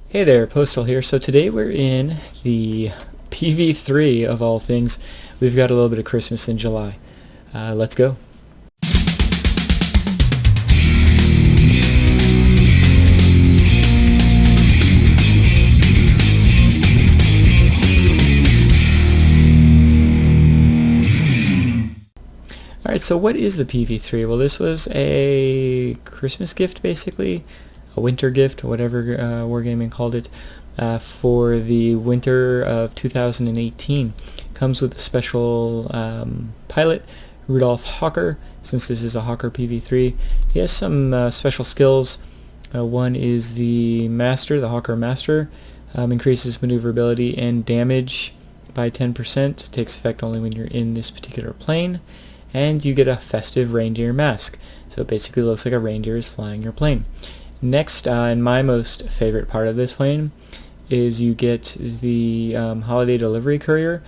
Hey there, Postal here. So today we're in the P.V.3 of all things. We've got a little bit of Christmas in July. Let's go. Alright, so what is the P.V.3? Well, this was a Christmas gift, basically. A winter gift, whatever Wargaming called it, for the winter of 2018. Comes with a special pilot, Rudolph Hawker, since this is a Hawker P.V.3. He has some special skills. One is the Master, the Hawker Master. Increases maneuverability and damage by 10%. Takes effect only when you're in this particular plane. And you get a festive reindeer mask. So it basically looks like a reindeer is flying your plane. Next, and my most favorite part of this plane, is you get the holiday delivery courier.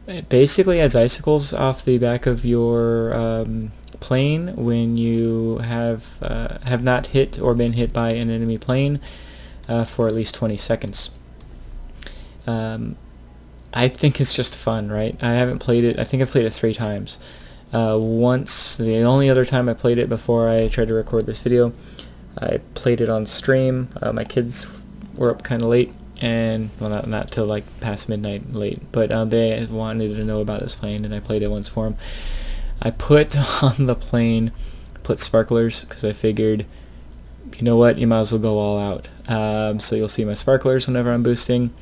It basically adds icicles off the back of your plane when you have not hit or been hit by an enemy plane for at least 20 seconds. I think it's just fun, right? I haven't played it. I think I've played it 3 times. Once, the only other time I played it before I tried to record this video, I played it on stream. My kids were up kind of late, and well, not till like past midnight late, but they wanted to know about this plane, and I played it once for them. I put on the plane, put sparklers, because I figured, you know what, you might as well go all out. So you'll see my sparklers whenever I'm boosting,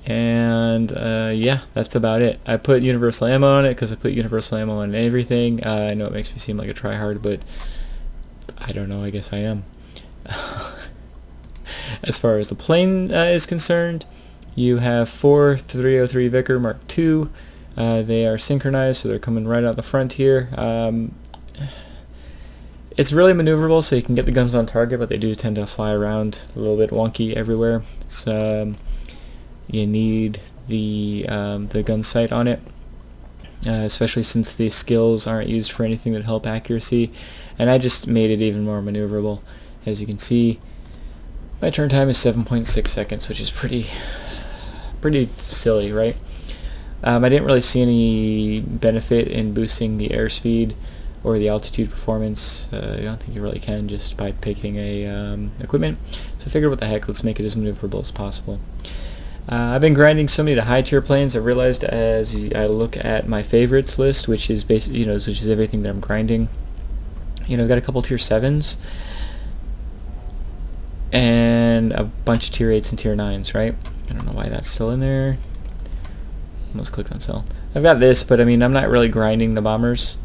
and yeah, that's about it. I put universal ammo on it because I put universal ammo on everything. I know it makes me seem like a tryhard, but I don't know, I guess I am. As far as the plane is concerned, you have 4 303 Vickers Mark II. They are synchronized, so they're coming right out the front here. It's really maneuverable, so you can get the guns on target, but they do tend to fly around a little bit wonky everywhere. It's, you need the gun sight on it, especially since the skills aren't used for anything that help accuracy. And I just made it even more maneuverable. As you can see, my turn time is 7.6 seconds, which is pretty silly, right? I didn't really see any benefit in boosting the airspeed or the altitude performance. I don't think you really can just by picking a equipment. So I figured, what the heck, let's make it as maneuverable as possible. I've been grinding so many of the high tier planes. I realized as I look at my favorites list, which is basically, which is everything that I'm grinding. I've got a couple tier 7s and a bunch of tier 8s and tier 9s, right? I don't know why that's still in there. Almost clicked on sell. I've got this, but I mean, I'm not really grinding the bombers.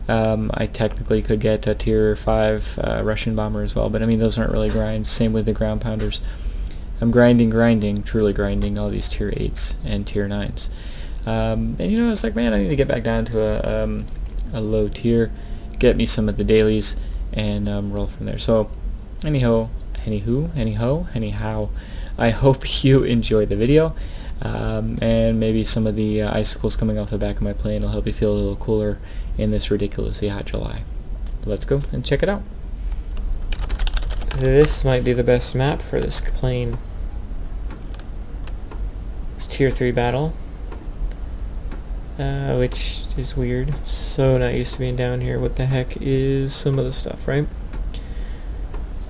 I technically could get a tier 5 Russian bomber as well, but I mean, those aren't really grinds. Same with the ground pounders. I'm grinding, truly grinding all these tier 8s and tier 9s. And it's like, man, I need to get back down to a low tier, get me some of the dailies, and roll from there. So anyhow, I hope you enjoy the video, and maybe some of the icicles coming off the back of my plane will help you feel a little cooler in this ridiculously hot July. Let's go and check it out. This might be the best map for this plane. It's tier 3 battle, which is weird. So not used to being down here. What the heck is some of the stuff, right?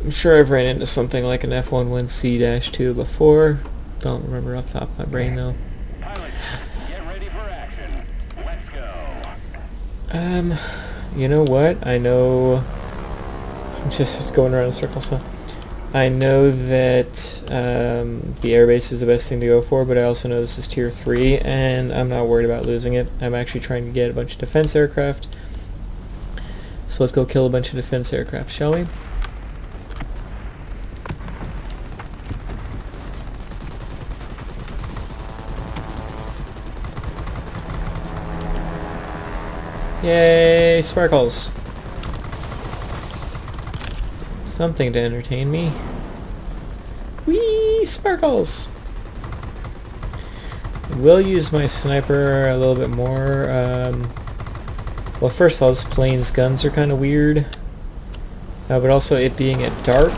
I'm sure I've ran into something like an F11C-2 before. Don't remember off the top of my brain though. Pilots, get ready for action. Let's go. You know what? I know. I'm just going around in circles, so I know that the airbase is the best thing to go for, but I also know this is tier 3, and I'm not worried about losing it. I'm actually trying to get a bunch of defense aircraft. So let's go kill a bunch of defense aircraft, shall we? Yay, sparkles! Something to entertain me. Whee! Sparkles! We'll use my sniper a little bit more. Well, first of all, this plane's guns are kind of weird. But also it being at dark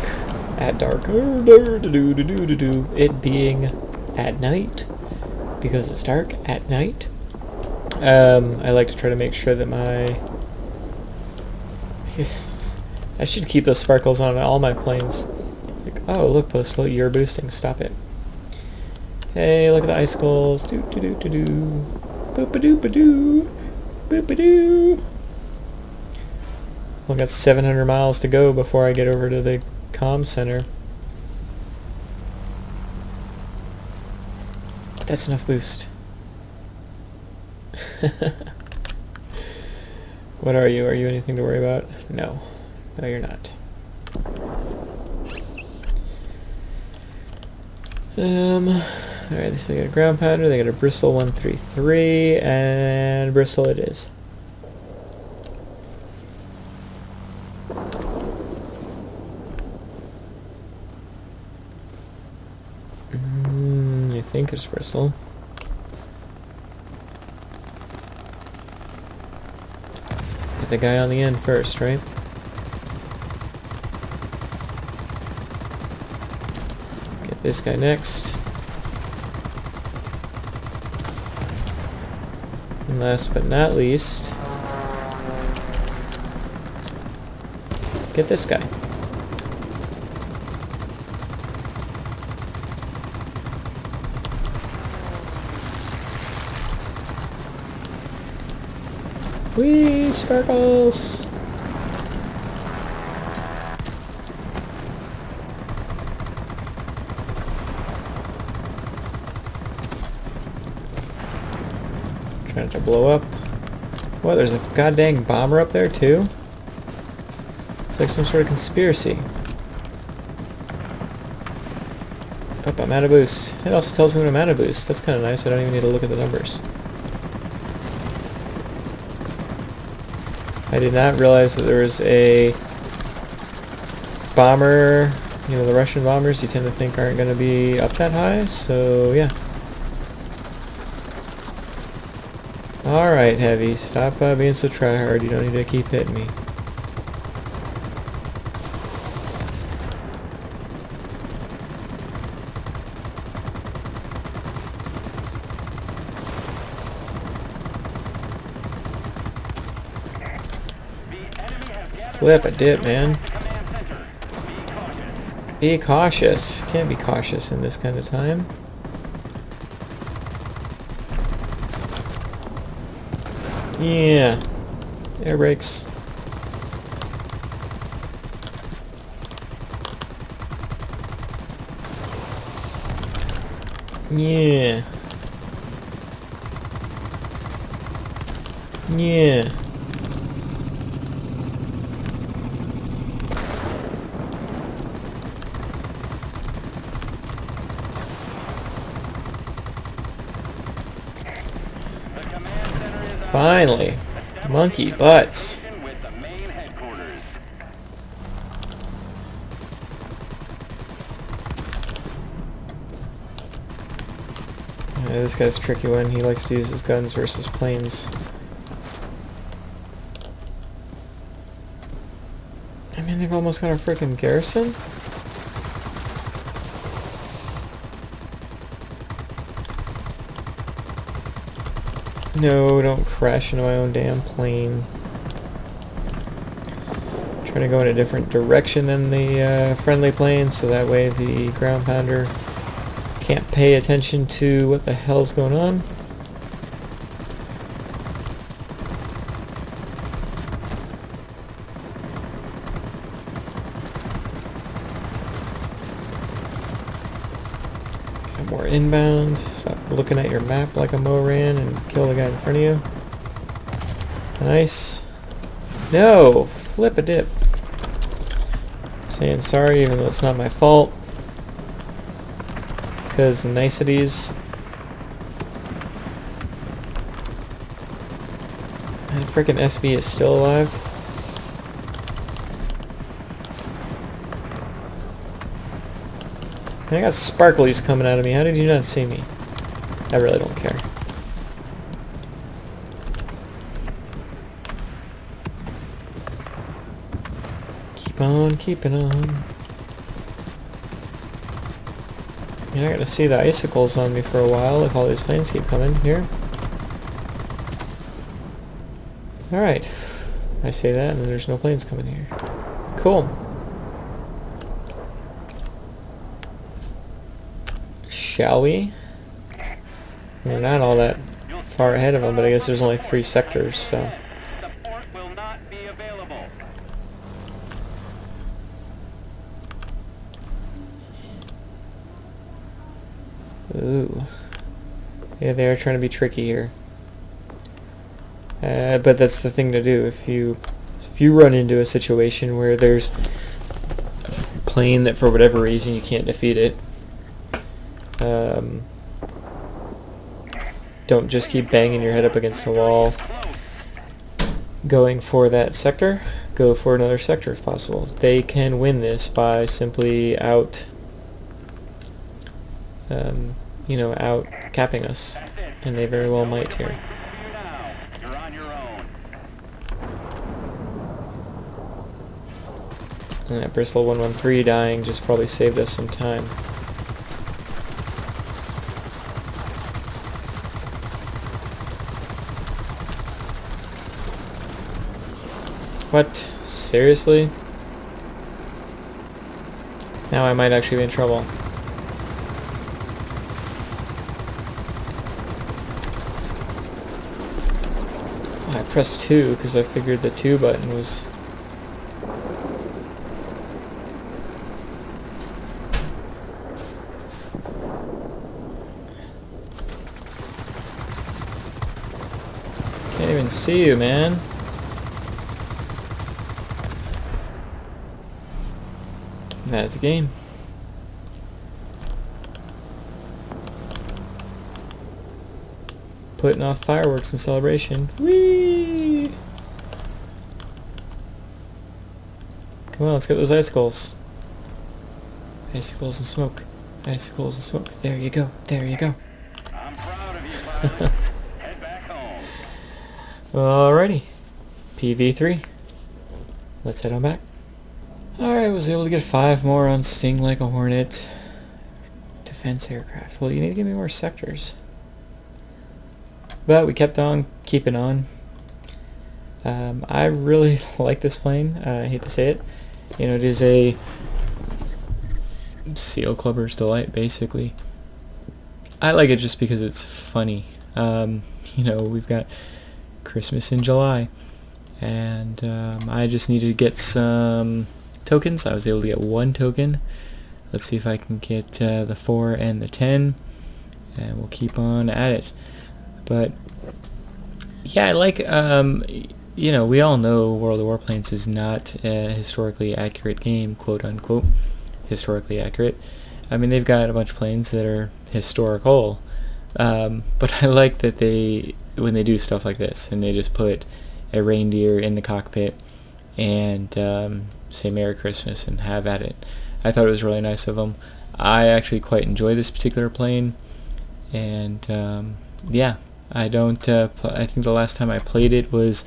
at dark. It being at night, because it's dark at night. I like to try to make sure that my... I should keep those sparkles on all my planes. Like, oh, look, Postal, you're boosting. Stop it. Hey, look at the icicles. Do-do-do-do-do. Boop-a-doop-a-doo. Boop-a-doo. I've got 700 miles to go before I get over to the comm center. That's enough boost. What are you? Are you anything to worry about? No. No, you're not. Alright, so they got a ground pounder, they got a Bristol 133, and Bristol it is. I think it's Bristol. Get the guy on the end first, right? Get this guy next. And last but not least, get this guy. Whee! Sparkles! Trying to blow up. What, there's a goddamn bomber up there too? It's like some sort of conspiracy. Oh, I'm out of boost. It also tells me when I'm out of boost. That's kind of nice. I don't even need to look at the numbers. I did not realize that there was a bomber, you know, the Russian bombers you tend to think aren't going to be up that high, so yeah. Alright, Heavy, stop being so tryhard, you don't need to keep hitting me. Flip a dip, man. Be cautious. Can't be cautious in this kind of time. Yeah. Air brakes. Yeah. Yeah. Finally. Monkey butts. Yeah, this guy's a tricky one. He likes to use his guns versus planes. I mean, they've almost got a freaking garrison? No, don't crash into my own damn plane. Trying to go in a different direction than the friendly plane, so that way the ground pounder can't pay attention to what the hell's going on. Got more inbound. Stop looking at your map like a Moran and kill the guy in front of you. Nice. No! Flip a dip. Saying sorry even though it's not my fault. Because niceties. That frickin' SB is still alive. I got sparklies coming out of me. How did you not see me? I really don't care. Keep on keeping on. You're not gonna see the icicles on me for a while if all these planes keep coming here. Alright. I say that and then there's no planes coming here. Cool. Shall we? We're not all that far ahead of them, but I guess there's only 3 sectors, so... Support will not be available. Ooh. Yeah, they are trying to be tricky here. But that's the thing to do. If you run into a situation where there's a plane that for whatever reason you can't defeat it, don't just keep banging your head up against the wall going for that sector. Go for another sector if possible. They can win this by simply out capping us, and they very well might here. You're on your own. And that Bristol 113 dying just probably saved us some time. What? Seriously? Now I might actually be in trouble. Oh, I pressed 2 because I figured the 2 button was... Can't even see you, man. That's the game. Putting off fireworks in celebration. Whee! Come on, let's get those icicles. Icicles and smoke. Icicles and smoke. There you go. There you go. I'm proud of you, pilot. Head back home. Alrighty. P.V.3. Let's head on back. Alright, was able to get 5 more on Sting Like a Hornet. Defense aircraft. Well, you need to give me more sectors. But we kept on keeping on. I really like this plane. I hate to say it. You know, it is a seal clubber's delight, basically. I like it just because it's funny. You know, we've got Christmas in July. And I just needed to get some tokens. I was able to get 1 token. Let's see if I can get the 4 and the 10, and we'll keep on at it. But yeah, I like you know, we all know World of Warplanes is not a historically accurate game, quote unquote historically accurate. I mean, they've got a bunch of planes that are historical, but I like that when they do stuff like this and they just put a reindeer in the cockpit and say Merry Christmas and have at it. I thought it was really nice of them. I actually quite enjoy this particular plane, and yeah, I don't. I think the last time I played it was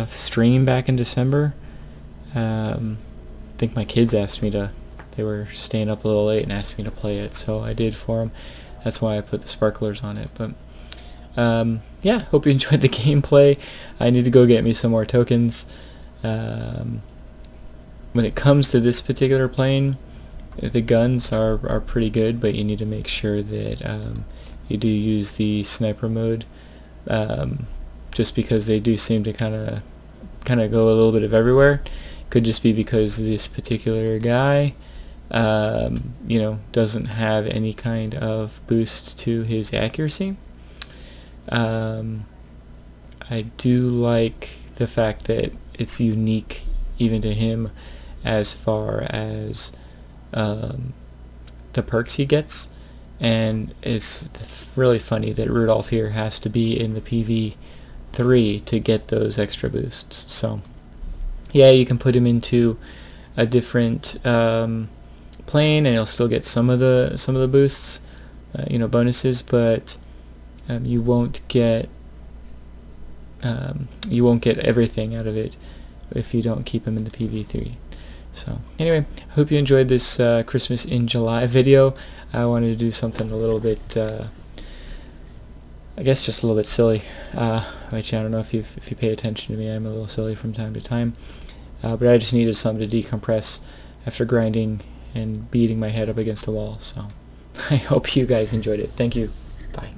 stream back in December. I think my kids asked me to. They were staying up a little late and asked me to play it, so I did for them. That's why I put the sparklers on it. But yeah, hope you enjoyed the gameplay. I need to go get me some more tokens. When it comes to this particular plane, the guns are pretty good, but you need to make sure that you do use the sniper mode, just because they do seem to kind of go a little bit of everywhere. Could just be because this particular guy you know, doesn't have any kind of boost to his accuracy. I do like the fact that it's unique even to him as far as the perks he gets, and it's really funny that Rudolph here has to be in the P.V.3 to get those extra boosts. So yeah, you can put him into a different plane and he'll still get some of the boosts, you know, bonuses, but you won't get everything out of it if you don't keep him in the P.V.3. So anyway, I hope you enjoyed this Christmas in July video. I wanted to do something a little bit, I guess just a little bit silly, which I don't know if you pay attention to me, I'm a little silly from time to time, but I just needed something to decompress after grinding and beating my head up against a wall, so I hope you guys enjoyed it. Thank you. Bye.